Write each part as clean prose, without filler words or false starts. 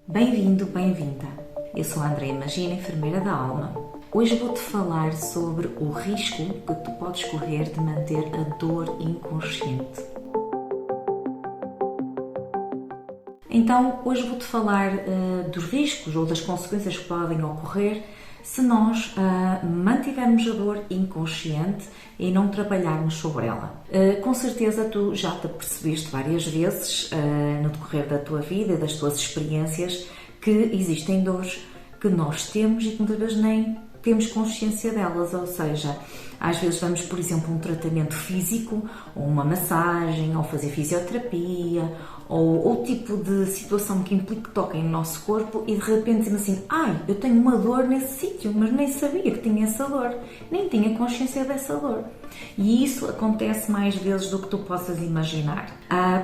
Bem-vindo, bem-vinda. Eu sou a Andreia Magina, enfermeira da alma. Hoje vou-te falar sobre o risco que tu podes correr de manter a dor inconsciente. Então, hoje vou-te falar dos riscos ou das consequências que podem ocorrer se nós mantivermos a dor inconsciente e não trabalharmos sobre ela. Com certeza tu já te percebeste várias vezes no decorrer da tua vida e das tuas experiências que existem dores que nós temos e que muitas vezes nem temos consciência delas, ou seja, às vezes vamos, por exemplo, a um tratamento físico, ou uma massagem, ou fazer fisioterapia, ou tipo de situação que implique que toquem no nosso corpo e de repente dizemos assim, eu tenho uma dor nesse sítio, mas nem sabia que tinha essa dor, nem tinha consciência dessa dor. E isso acontece mais vezes do que tu possas imaginar.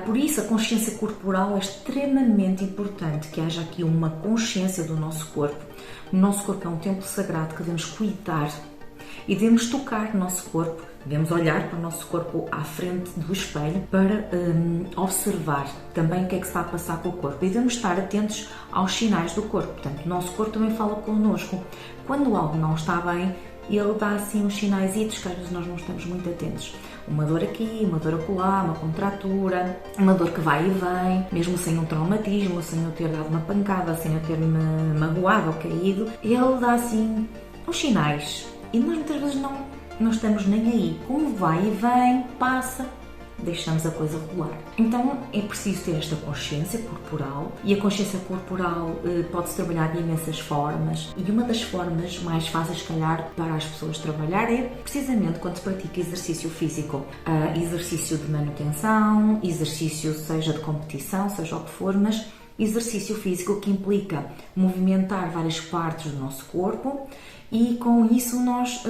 Por isso, a consciência corporal é extremamente importante, que haja aqui uma consciência do nosso corpo. O nosso corpo é um templo sagrado que devemos cuidar e devemos tocar o nosso corpo, devemos olhar para o nosso corpo à frente do espelho para observar também o que é que se está a passar com o corpo e devemos estar atentos aos sinais do corpo. Portanto, o nosso corpo também fala connosco. Quando algo não está bem, ele dá assim uns sinaizitos que às vezes nós não estamos muito atentos. Uma dor aqui, uma dor acolá, uma contratura, uma dor que vai e vem, mesmo sem um traumatismo, sem eu ter dado uma pancada, sem eu ter-me magoado ou caído, ele dá assim uns sinais. E nós muitas vezes não estamos nem aí. Como vai e vem, passa, deixamos a coisa rolar. Então é preciso ter esta consciência corporal e a consciência corporal pode-se trabalhar de imensas formas e uma das formas mais fáceis, se calhar, para as pessoas trabalhar é precisamente quando se pratica exercício físico. Exercício de manutenção, exercício seja de competição, seja o que for, mas exercício físico que implica movimentar várias partes do nosso corpo e com isso nós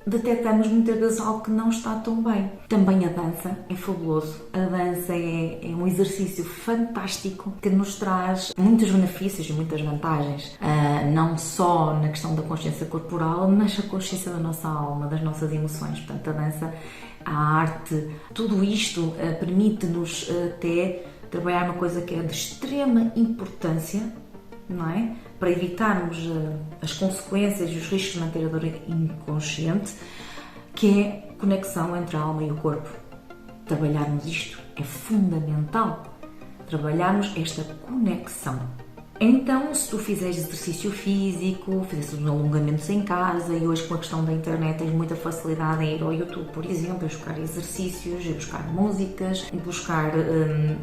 detectamos muitas vezes algo que não está tão bem. Também a dança é fabuloso. A dança é um exercício fantástico que nos traz muitos benefícios e muitas vantagens. Não só na questão da consciência corporal, mas a consciência da nossa alma, das nossas emoções. Portanto, a dança, a arte, tudo isto permite-nos até trabalhar uma coisa que é de extrema importância, não é? Para evitarmos as consequências e os riscos de manter a dor inconsciente, que é a conexão entre a alma e o corpo. Trabalharmos isto é fundamental, trabalharmos esta conexão. Então, se tu fizeres exercício físico, fizeste uns alongamentos em casa e hoje com a questão da internet tens muita facilidade em ir ao YouTube, por exemplo, e buscar exercícios, e buscar músicas, e buscar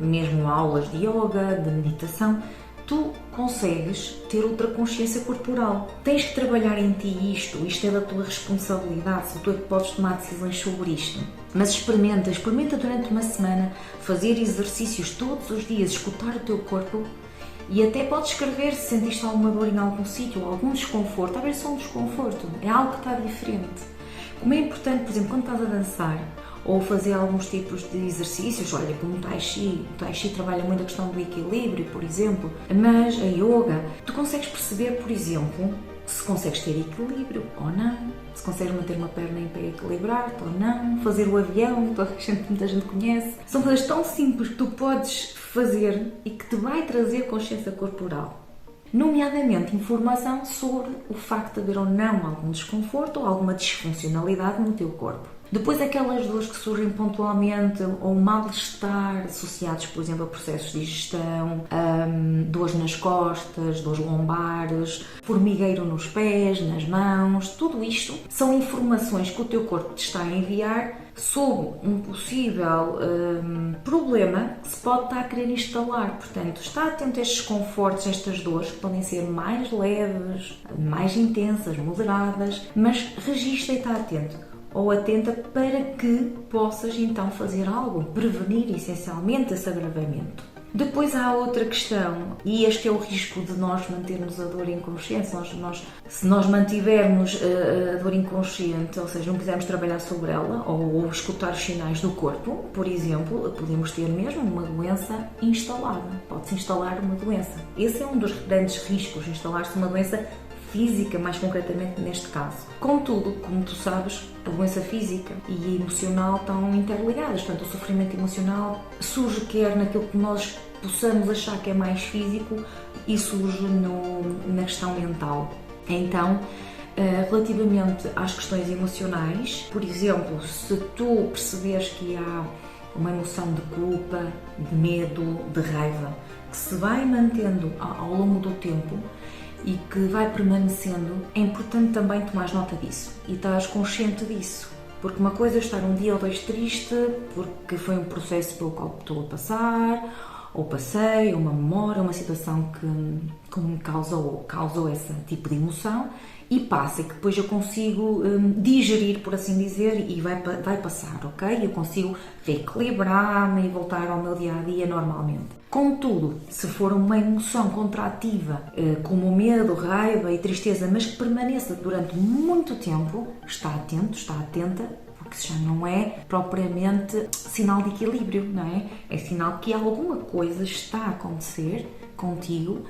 mesmo aulas de yoga, de meditação, tu consegues ter outra consciência corporal. Tens que trabalhar em ti isto é da tua responsabilidade, se tu é que podes tomar decisões sobre isto. Mas experimenta durante uma semana fazer exercícios todos os dias, escutar o teu corpo e até podes escrever se sentiste alguma dor em algum sítio, algum desconforto, talvez só um desconforto, é algo que está diferente. Como é importante, por exemplo, quando estás a dançar, ou fazer alguns tipos de exercícios, olha, como o Tai Chi trabalha muito a questão do equilíbrio, por exemplo, mas a yoga, tu consegues perceber, por exemplo, se consegues ter equilíbrio ou não, se consegues manter uma perna em pé equilibrado ou não, fazer o avião, que muita gente conhece. São coisas tão simples que tu podes fazer e que te vai trazer consciência corporal. Nomeadamente informação sobre o facto de haver ou não algum desconforto ou alguma disfuncionalidade no teu corpo. Depois aquelas dores que surgem pontualmente ou mal-estar associados, por exemplo, a processos de digestão, dores nas costas, dores lombares, formigueiro nos pés, nas mãos, tudo isto são informações que o teu corpo te está a enviar sobre um possível problema que se pode estar a querer instalar. Portanto, está atento a estes desconfortos, a estas dores que podem ser mais leves, mais intensas, moderadas, mas registra e está atento ou atenta para que possas então fazer algo, prevenir essencialmente esse agravamento. Depois há outra questão, e este é o risco de nós mantermos a dor inconsciente. Se nós mantivermos a dor inconsciente, ou seja, não quisermos trabalhar sobre ela ou escutar os sinais do corpo, por exemplo, podemos ter mesmo uma doença instalada. Pode-se instalar uma doença. Esse é um dos grandes riscos, instalar-se uma doença física, mais concretamente neste caso. Contudo, como tu sabes, a doença física e emocional estão interligadas. Portanto, o sofrimento emocional surge quer naquilo que nós possamos achar que é mais físico e surge na questão mental. Então, relativamente às questões emocionais, por exemplo, se tu perceberes que há uma emoção de culpa, de medo, de raiva, que se vai mantendo ao longo do tempo e que vai permanecendo, é importante também tomar nota disso e estás consciente disso. Porque uma coisa é estar um dia ou dois triste porque foi um processo pelo qual estou a passar, ou passei, uma memória, uma situação que me causou esse tipo de emoção, e passa, e que depois eu consigo digerir, por assim dizer, e vai passar, ok? Eu consigo reequilibrar-me e voltar ao meu dia-a-dia normalmente. Contudo, se for uma emoção contrativa, como medo, raiva e tristeza, mas que permaneça durante muito tempo, está atento, está atenta, porque já não é propriamente sinal de equilíbrio, não é? É sinal que alguma coisa está a acontecer contigo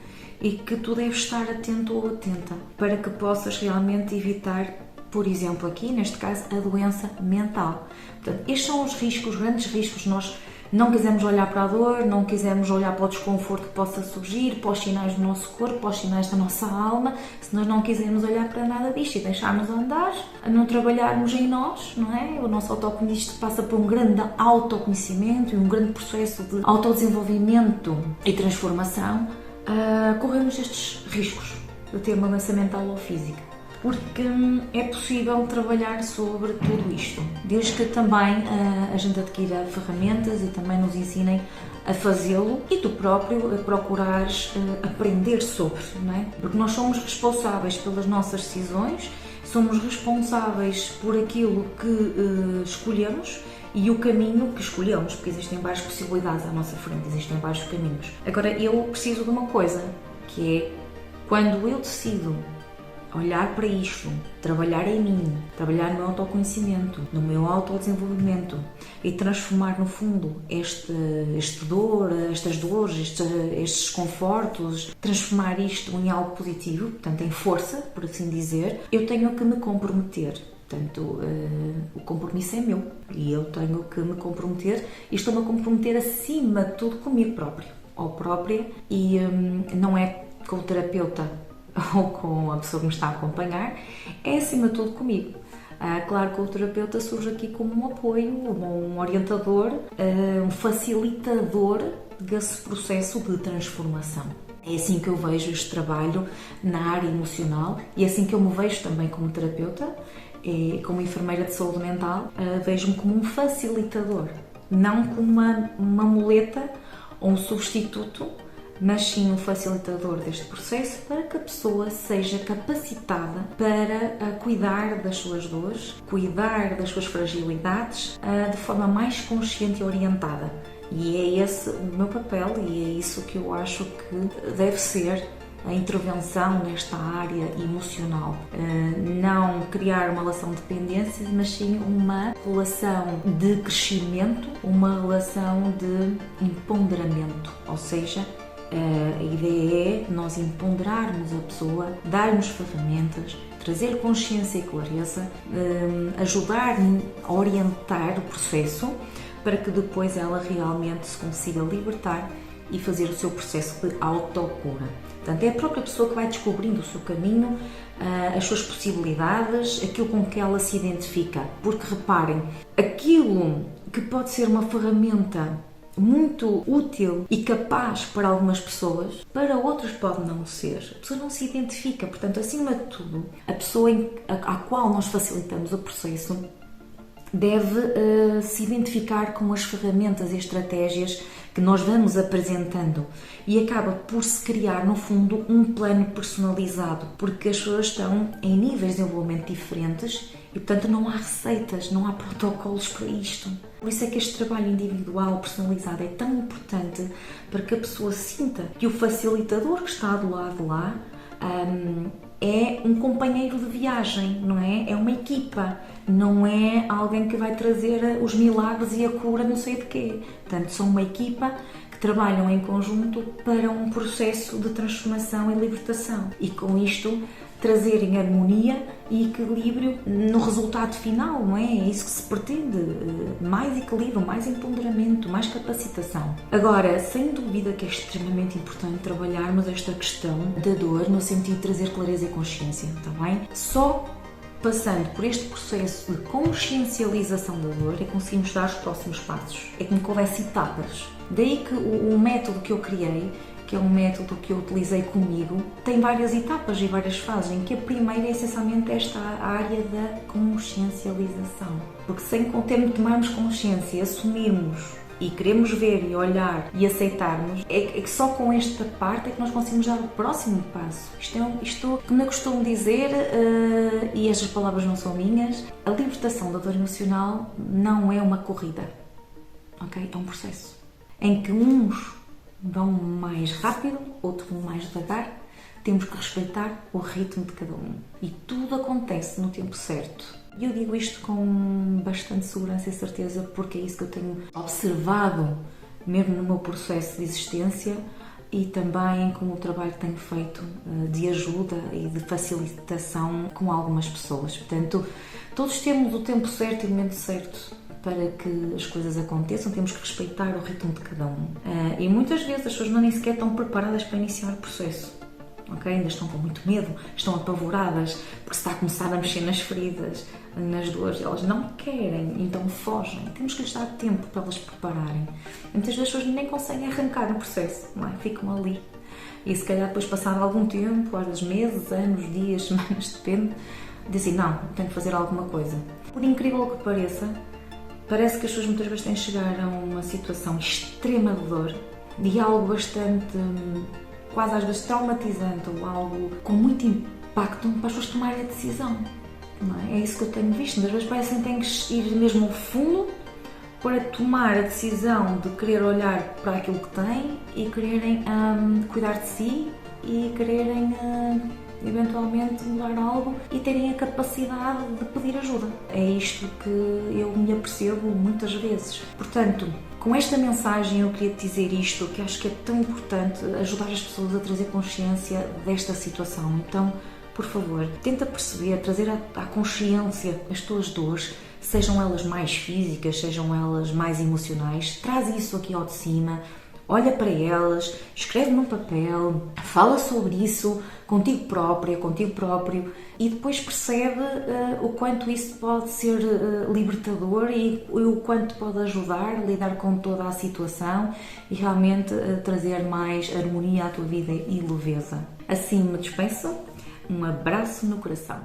e que tu deves estar atento ou atenta para que possas realmente evitar, por exemplo, aqui neste caso, a doença mental. Portanto, estes são os riscos, os grandes riscos. Nós não quisermos olhar para a dor, não quisermos olhar para o desconforto que possa surgir, para os sinais do nosso corpo, para os sinais da nossa alma, se nós não quisermos olhar para nada disto e deixarmos andar, a não trabalharmos em nós, não é? O nosso autoconhecimento passa por um grande autoconhecimento e um grande processo de autodesenvolvimento e transformação. Corremos estes riscos de ter uma doença mental ou física, porque é possível trabalhar sobre tudo isto, desde que também a gente adquira ferramentas e também nos ensinem a fazê-lo e tu próprio procurares aprender sobre, não é? Porque nós somos responsáveis pelas nossas decisões, somos responsáveis por aquilo que escolhemos e o caminho que escolhemos, porque existem várias possibilidades à nossa frente, existem vários caminhos. Agora, eu preciso de uma coisa, que é quando eu decido olhar para isto, trabalhar em mim, trabalhar no meu autoconhecimento, no meu autodesenvolvimento e transformar no fundo estas dores, estes desconfortos, transformar isto em algo positivo, portanto em força, por assim dizer, eu tenho que me comprometer. Portanto, o compromisso é meu e eu tenho que me comprometer e estou-me a comprometer acima de tudo comigo próprio ou própria e não é com o terapeuta ou com a pessoa que me está a acompanhar, é acima de tudo comigo. Claro que o terapeuta surge aqui como um apoio, um orientador, um facilitador desse processo de transformação. É assim que eu vejo este trabalho na área emocional e é assim que eu me vejo também como terapeuta, como enfermeira de saúde mental, vejo-me como um facilitador, não como uma muleta ou um substituto, mas sim um facilitador deste processo para que a pessoa seja capacitada para cuidar das suas dores, cuidar das suas fragilidades de forma mais consciente e orientada. E é esse o meu papel e é isso que eu acho que deve ser a intervenção nesta área emocional. Não criar uma relação de dependência, mas sim uma relação de crescimento, uma relação de empoderamento, ou seja, a ideia é nós empoderarmos a pessoa, darmos ferramentas, trazer consciência e clareza, ajudar a orientar o processo para que depois ela realmente se consiga libertar e fazer o seu processo de autocura. Portanto, é a própria pessoa que vai descobrindo o seu caminho, as suas possibilidades, aquilo com que ela se identifica. Porque reparem, aquilo que pode ser uma ferramenta muito útil e capaz para algumas pessoas, para outras pode não ser. A pessoa não se identifica, portanto, acima de tudo, a pessoa à qual nós facilitamos o processo deve se identificar com as ferramentas e estratégias que nós vamos apresentando e acaba por se criar, no fundo, um plano personalizado, porque as pessoas estão em níveis de desenvolvimento diferentes e, portanto, não há receitas, não há protocolos para isto. Por isso é que este trabalho individual, personalizado, é tão importante para que a pessoa sinta que o facilitador que está do lado de lá é um companheiro de viagem, não é? É uma equipa, não é alguém que vai trazer os milagres e a cura não sei de quê. Portanto, são uma equipa que trabalham em conjunto para um processo de transformação e libertação. E com isto trazerem harmonia e equilíbrio no resultado final, não é? É isso que se pretende, mais equilíbrio, mais empoderamento, mais capacitação. Agora, sem dúvida que é extremamente importante trabalharmos esta questão da dor no sentido de trazer clareza e consciência, está bem? Só passando por este processo de consciencialização da dor é que conseguimos dar os próximos passos, é como que houvesse etapas. Daí que o método que eu criei, que é um método que eu utilizei comigo, tem várias etapas e várias fases, em que a primeira é essencialmente esta área da consciencialização. Porque sem tomarmos consciência, assumirmos e queremos ver e olhar e aceitarmos, é que só com esta parte é que nós conseguimos dar o próximo passo. Isto como eu costumo dizer, e estas palavras não são minhas, a libertação da dor emocional não é uma corrida, ok? É um processo em que uns vão mais rápido, outros vão mais devagar. Temos que respeitar o ritmo de cada um. E tudo acontece no tempo certo. E eu digo isto com bastante segurança e certeza, porque é isso que eu tenho observado, mesmo no meu processo de existência, e também com o trabalho que tenho feito de ajuda e de facilitação com algumas pessoas. Portanto, todos temos o tempo certo e o momento certo para que as coisas aconteçam, temos que respeitar o ritmo de cada um. E muitas vezes as pessoas nem sequer estão preparadas para iniciar o processo, ok? Ainda estão com muito medo, estão apavoradas, porque se está a começar a mexer nas feridas, nas dores, elas não querem, então fogem. Temos que lhes dar tempo para elas prepararem. Muitas vezes as pessoas nem conseguem arrancar o processo, não é? Ficam ali. E se calhar depois, passado algum tempo, às vezes meses, anos, dias, semanas, depende, dizem, não, tenho que fazer alguma coisa. Por incrível que pareça, parece que as pessoas muitas vezes têm que chegar a uma situação extrema de dor, de algo bastante, quase às vezes traumatizante, ou algo com muito impacto para as pessoas tomarem a decisão. Não é? É isso que eu tenho visto. Muitas vezes parece que têm que ir mesmo ao fundo para tomar a decisão de querer olhar para aquilo que têm e quererem cuidar de si e quererem eventualmente mudar algo e terem a capacidade de pedir ajuda. É isto que eu me apercebo muitas vezes. Portanto, com esta mensagem eu queria te dizer isto, que acho que é tão importante ajudar as pessoas a trazer consciência desta situação. Então, por favor, tenta perceber, trazer à consciência as tuas dores, sejam elas mais físicas, sejam elas mais emocionais, traz isso aqui ao de cima, olha para elas, escreve num papel, fala sobre isso contigo própria, contigo próprio e depois percebe o quanto isso pode ser libertador e o quanto pode ajudar a lidar com toda a situação e realmente trazer mais harmonia à tua vida e leveza. Assim me despeço, um abraço no coração.